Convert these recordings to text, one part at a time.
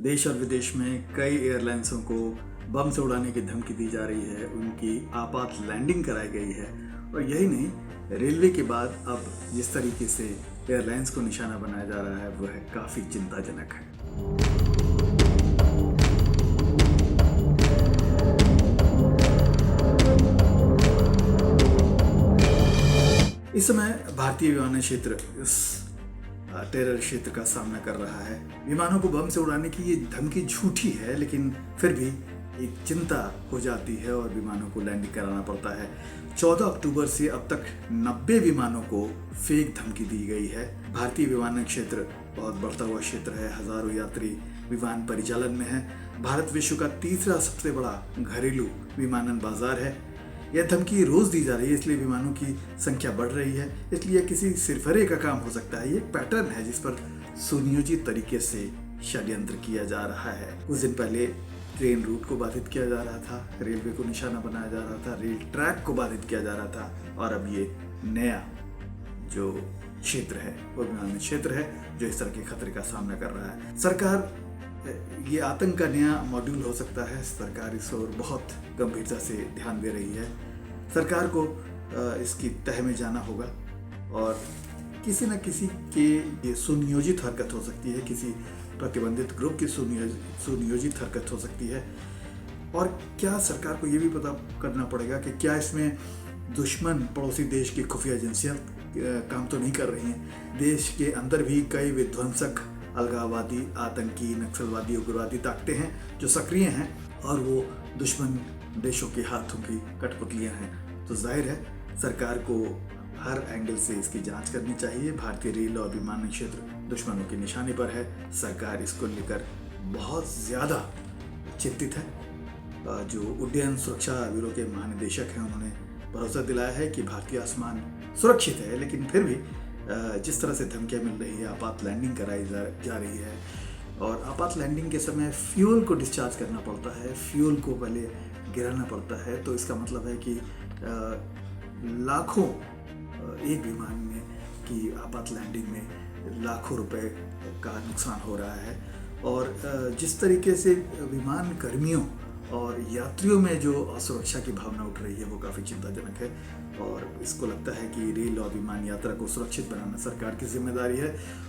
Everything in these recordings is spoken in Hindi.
देश और विदेश में कई एयरलाइंसों को बम से उड़ाने की धमकी दी जा रही है, उनकी आपात लैंडिंग कराई गई है। और यही नहीं, रेलवे के बाद अब जिस तरीके से एयरलाइंस को निशाना बनाया जा रहा है वह काफ़ी चिंताजनक है। इस समय भारतीय विमानन क्षेत्र इस टेरर क्षेत्र का सामना कर रहा है। विमानों को बम से उड़ाने की ये धमकी झूठी है, लेकिन फिर भी एक चिंता हो जाती है और विमानों को लैंडिंग कराना पड़ता है। 14 अक्टूबर से अब तक 90 विमानों को फेक धमकी दी गई है। भारतीय विमानन क्षेत्र बहुत बढ़ता हुआ क्षेत्र है, हजारों यात्री विमान परिचालन में है। भारत विश्व का तीसरा सबसे बड़ा घरेलू विमानन बाजार है। यह धमकी रोज दी जा रही है, इसलिए विमानों की संख्या बढ़ रही है। इसलिए किसी सिरफरे का काम हो सकता है। ये पैटर्न है जिस पर सुनियोजित तरीके से षड्यंत्र किया जा रहा है। कुछ दिन पहले ट्रेन रूट को बाधित किया जा रहा था, रेलवे को निशाना बनाया जा रहा था, रेल ट्रैक को बाधित किया जा रहा था, और अब ये नया जो क्षेत्र है वो विमानन क्षेत्र है जो इस तरह के खतरे का सामना कर रहा है। सरकार ये आतंक का नया मॉड्यूल हो सकता है। सरकार इस ओर बहुत गंभीरता से ध्यान दे रही है। सरकार को इसकी तह में जाना होगा और किसी न किसी के ये सुनियोजित हरकत हो सकती है, किसी प्रतिबंधित ग्रुप की सुनियोजित हरकत हो सकती है। और क्या सरकार को ये भी पता करना पड़ेगा कि क्या इसमें दुश्मन पड़ोसी देश की खुफिया एजेंसियां काम तो नहीं कर रही हैं। देश के अंदर भी कई विध्वंसक, अलगाववादी, आतंकी, नक्सलवादी, उग्रवादी ताकतें हैं जो सक्रिय हैं और वो दुश्मन देशों के हाथों की कठपुतलियां हैं। तो जाहिर है सरकार को हर एंगल से इसकी जांच करनी चाहिए। भारतीय रेल और विमानन क्षेत्र दुश्मनों के निशाने पर है। सरकार इसको लेकर बहुत ज़्यादा चिंतित है। जो उड्डयन सुरक्षा ब्यूरो के महानिदेशक हैं, उन्होंने भरोसा दिलाया है कि भारतीय आसमान सुरक्षित है, लेकिन फिर भी जिस तरह से धमकियाँ मिल रही है, आपात लैंडिंग कराई जा रही है और आपात लैंडिंग के समय फ्यूल को डिस्चार्ज करना पड़ता है, फ्यूल को पहले गिराना पड़ता है। तो इसका मतलब है कि लाखों, एक विमान में की आपात लैंडिंग में लाखों रुपए का नुकसान हो रहा है। और जिस तरीके से विमान कर्मियों और यात्रियों में जो असुरक्षा की भावना उठ रही है वो काफ़ी चिंताजनक है। और इसको लगता है कि रेल और विमान यात्रा को सुरक्षित बनाना सरकार की जिम्मेदारी है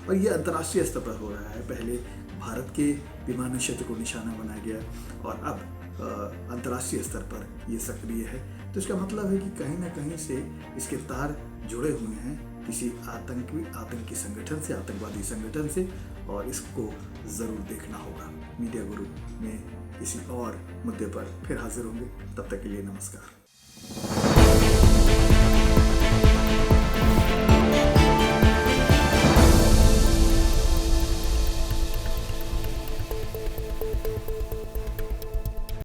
और ये अंतर्राष्ट्रीय स्तर पर हो रहा है। पहले भारत के विमानन क्षेत्र को निशाना बनाया गया और अब अंतर्राष्ट्रीय स्तर पर ये सक्रिय है। तो इसका मतलब है कि कहीं ना कहीं से इसके तार जुड़े हुए हैं किसी आतंकी संगठन से, आतंकवादी संगठन से, और इसको ज़रूर देखना होगा। मीडिया गुरु में किसी और मुद्दे पर फिर हाजिर होंगे। तब तक के लिए नमस्कार।